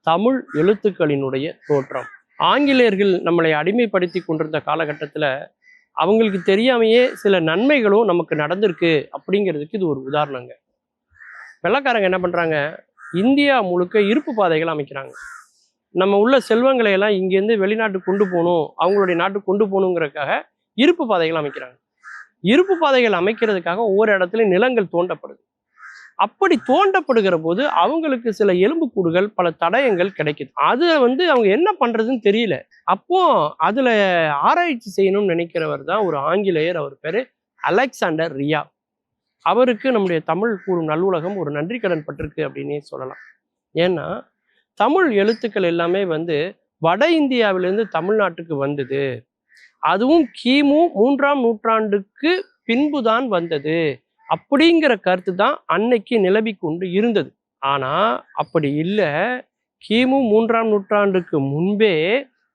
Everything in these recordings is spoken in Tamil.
தமிழ் எழுத்துக்களினுடைய தோற்றம். ஆங்கிலேயர்கள் நம்மளை அடிமைப்படுத்தி கொண்டிருந்த காலகட்டத்தில் அவங்களுக்கு தெரியாமையே சில நன்மைகளும் நமக்கு நடந்திருக்கு அப்படிங்கிறதுக்கு இது ஒரு உதாரணங்க. வெள்ளைக்காரங்க என்ன பண்ணுறாங்க, இந்தியா முழுக்க இருப்பு பாதைகள் அமைக்கிறாங்க. நம்ம உள்ள செல்வங்களை எல்லாம் இங்கேருந்து வெளிநாட்டுக்கு கொண்டு போகணும், அவங்களுடைய நாட்டுக்கு கொண்டு போகணுங்கிறதுக்காக இருப்பு பாதைகள் அமைக்கிறாங்க. இருப்பு பாதைகள் அமைக்கிறதுக்காக ஒவ்வொரு இடத்துலையும் நிலங்கள் தோண்டப்படுது. அப்படி தோண்டப்படுகிற போது அவங்களுக்கு சில எலும்புக்கூடுகள், பல தடயங்கள் கிடைக்குது. அது அவங்க என்ன பண்றதுன்னு தெரியல. அப்போ அதுல ஆராய்ச்சி செய்யணும்னு நினைக்கிறவர் தான் ஒரு ஆங்கிலேயர். அவர் பேரு அலெக்சாண்டர் ரியா. அவருக்கு நம்முடைய தமிழ் கூறும் நல்லுலகம் ஒரு நன்றி கடன் பட்டிருக்கு அப்படின்னே சொல்லலாம். ஏன்னா தமிழ் எழுத்துக்கள் எல்லாமே வட இந்தியாவிலிருந்து தமிழ்நாட்டுக்கு வந்தது. அதுவும் கிமு 3ஆம் நூற்றாண்டுக்கு பின்புதான் வந்தது அப்படிங்கிற கருத்து தான் அன்னைக்கு நிலவி கொண்டு இருந்தது. ஆனா அப்படி இல்லை. கிமு 3ஆம் நூற்றாண்டுக்கு முன்பே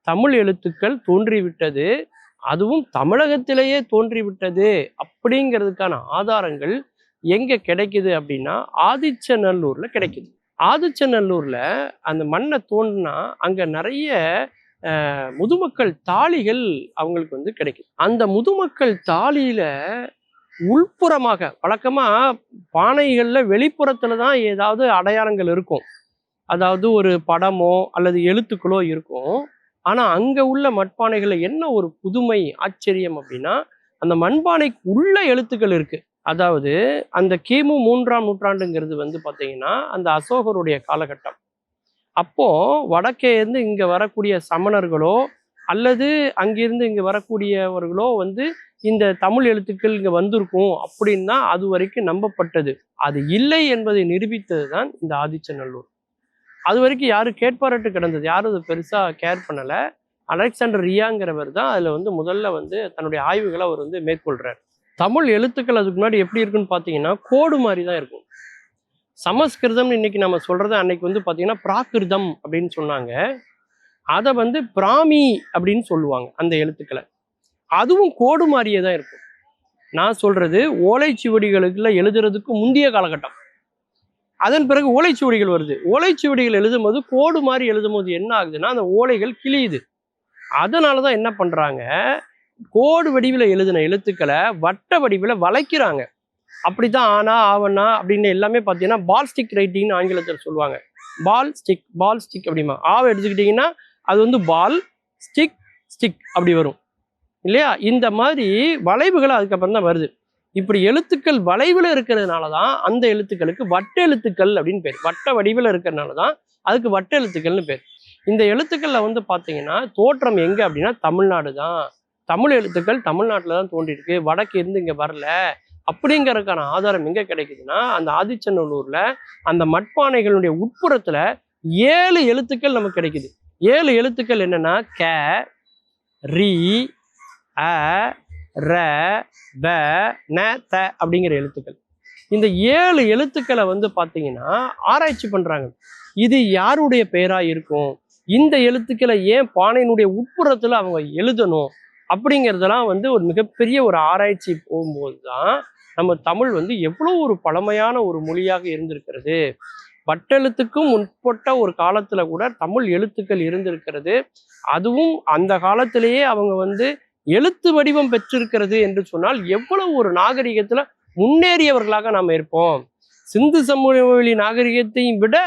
தமிழ் எழுத்துக்கள் தோன்றிவிட்டது, அதுவும் தமிழகத்திலேயே தோன்றிவிட்டது அப்படிங்கிறதுக்கான ஆதாரங்கள் எங்க கிடைக்குது அப்படின்னா ஆதிச்சநல்லூர்ல கிடைக்குது. ஆதிச்சநல்லூர்ல அந்த மண்ணை தோண்டினா அங்க நிறைய முதுமக்கள் தாளிகள் அவங்களுக்கு கிடைக்குது. அந்த முதுமக்கள் தாளியில உள்புறமாக, வழக்கமா பானைகள்ல வெளிப்புறத்துல தான் ஏதாவது அடையாளங்கள் இருக்கும், அதாவது ஒரு படமோ அல்லது எழுத்துக்களோ இருக்கும். ஆனா அங்க உள்ள மண்பானைகள்ல என்ன ஒரு புதுமை ஆச்சரியம் அப்படின்னா, அந்த மண்பானைக்கு உள்ள எழுத்துக்கள் இருக்கு. அதாவது அந்த கிமு 3ஆம் நூற்றாண்டுங்கிறது பார்த்தீங்கன்னா அந்த அசோகருடைய காலகட்டம். அப்போ வடக்கே இருந்து இங்க வரக்கூடிய சமணர்களோ அல்லது அங்கிருந்து இங்க வரக்கூடியவர்களோ இந்த தமிழ் எழுத்துக்கள் இங்க வந்திருக்கும் அப்படின்னு தான் அது வரைக்கும் நம்பப்பட்டது. அது இல்லை என்பதை நிரூபித்தது தான் இந்த ஆதிச்சநல்லூர். அது வரைக்கும் யாரும் கேட்பாரட்டு கிடந்தது, யாரும் அது பெருசா கேர் பண்ணல. அலெக்சாண்டர் ரியாங்கிறவர் தான் அதுல முதல்ல தன்னுடைய ஆய்வுகளை அவர் மேற்கொள்றார். தமிழ் எழுத்துக்கள் அதுக்கு முன்னாடி எப்படி இருக்குன்னு பார்த்தீங்கன்னா கோடு மாதிரி தான் இருக்கும். சமஸ்கிருதம் இன்னைக்கு நம்ம சொல்றது அன்னைக்கு பார்த்தீங்கன்னா பிராகிருதம் அப்படின்னு சொன்னாங்க. அதை பிராமி அப்படின்னு சொல்லுவாங்க அந்த எழுத்துக்களை. அதுவும் கோடு மாதிரியே தான் இருக்கும். நான் சொல்றது ஓலைச்சுவடிகளுக்குள்ள எழுதுறதுக்கு முந்தைய காலகட்டம். அதன் பிறகு ஓலைச்சுவடிகள் வருது. ஓலைச்சுவடிகள் எழுதும் போது கோடு மாதிரி எழுதும் போது என்ன ஆகுதுன்னா அந்த ஓலைகள் கிழியுது. அதனாலதான் என்ன பண்றாங்க, கோடு வடிவில் எழுதின எழுத்துக்களை வட்ட வடிவில் வளைக்கிறாங்க. அப்படித்தான் ஆனா ஆவண்ணா அப்படின்னு எல்லாமே பார்த்தீங்கன்னா பால் ஸ்டிக் ரைட்டிங்னு ஆங்கிலத்தில் சொல்லுவாங்க. பால் ஸ்டிக் அப்படிமா ஆவை எடுத்துக்கிட்டிங்கன்னா அது பால் ஸ்டிக் ஸ்டிக் அப்படி வரும் இல்லையா. இந்த மாதிரி வளைவுகள் அதுக்கப்புறம் தான் வருது. இப்படி எழுத்துக்கள் வளைவில் இருக்கிறதுனால தான் அந்த எழுத்துக்களுக்கு வட்ட எழுத்துக்கள் அப்படின்னு பேர். வட்ட வடிவில் இருக்கிறதுனால தான் அதுக்கு வட்ட எழுத்துக்கள்னு பேர். இந்த எழுத்துக்கள்ல பார்த்தீங்கன்னா தோற்றம் எங்க அப்படின்னா தமிழ்நாடு தான். தமிழ் எழுத்துக்கள் தமிழ்நாட்டில் தான் தோன்றிருக்கு, வடக்கு இருந்து இங்கே வரல அப்படிங்கிறதுக்கான ஆதாரம் எங்க கிடைக்குதுன்னா அந்த ஆதிச்சநல்லூர்ல அந்த மட்பானைகளுடைய உட்புறத்துல 7 எழுத்துக்கள் நமக்கு கிடைக்குது. 7 எழுத்துக்கள் என்னன்னா க, ரி, அ, ர, வ, ந, த அப்படிங்கிற எழுத்துக்கள். இந்த 7 எழுத்துக்களை பார்த்தீங்கன்னா ஆராய்ச்சி பண்றாங்க. இது யாருடைய பெயரா இருக்கும், இந்த எழுத்துக்களை ஏன் பானையினுடைய உட்புறத்துல அவங்க எழுதணும் அப்படிங்கிறதெல்லாம் ஒரு மிகப்பெரிய ஒரு ஆராய்ச்சி போகும்போது தான் நம்ம தமிழ் எவ்வளோ ஒரு பழமையான ஒரு மொழியாக இருந்திருக்கிறது. வட்டெழுத்துக்கும் முற்பட்ட ஒரு காலத்துல கூட தமிழ் எழுத்துக்கள் இருந்திருக்கிறது. அதுவும் அந்த காலத்திலேயே அவங்க எழுத்து வடிவம் பெற்றிருக்கிறது என்று சொன்னால் எவ்வளவு ஒரு நாகரிகத்துல முன்னேறியவர்களாக நாம் இருப்போம். சிந்து சமவெளி நாகரிகத்தையும் விட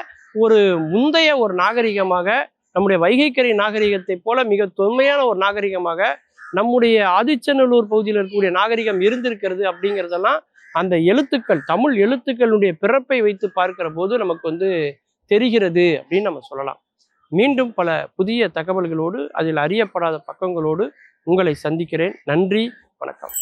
ஒரு முந்தைய ஒரு நாகரிகமாக, நம்முடைய வைகைக்கரை நாகரிகத்தை போல மிக தொன்மையான ஒரு நாகரிகமாக நம்முடைய ஆதிச்சநல்லூர் பகுதியில் இருக்கக்கூடிய நாகரிகம் இருந்திருக்கிறது அப்படிங்கிறதெல்லாம் அந்த எழுத்துக்கள், தமிழ் எழுத்துக்களுடைய பிறப்பை வைத்து பார்க்கிற போது நமக்கு தெரிகிறது அப்படின்னு நம்ம சொல்லலாம். மீண்டும் பல புதிய தகவல்களோடு, அதில் அறியப்படாத பக்கங்களோடு உங்களை சந்திக்கிறேன். நன்றி, வணக்கம்.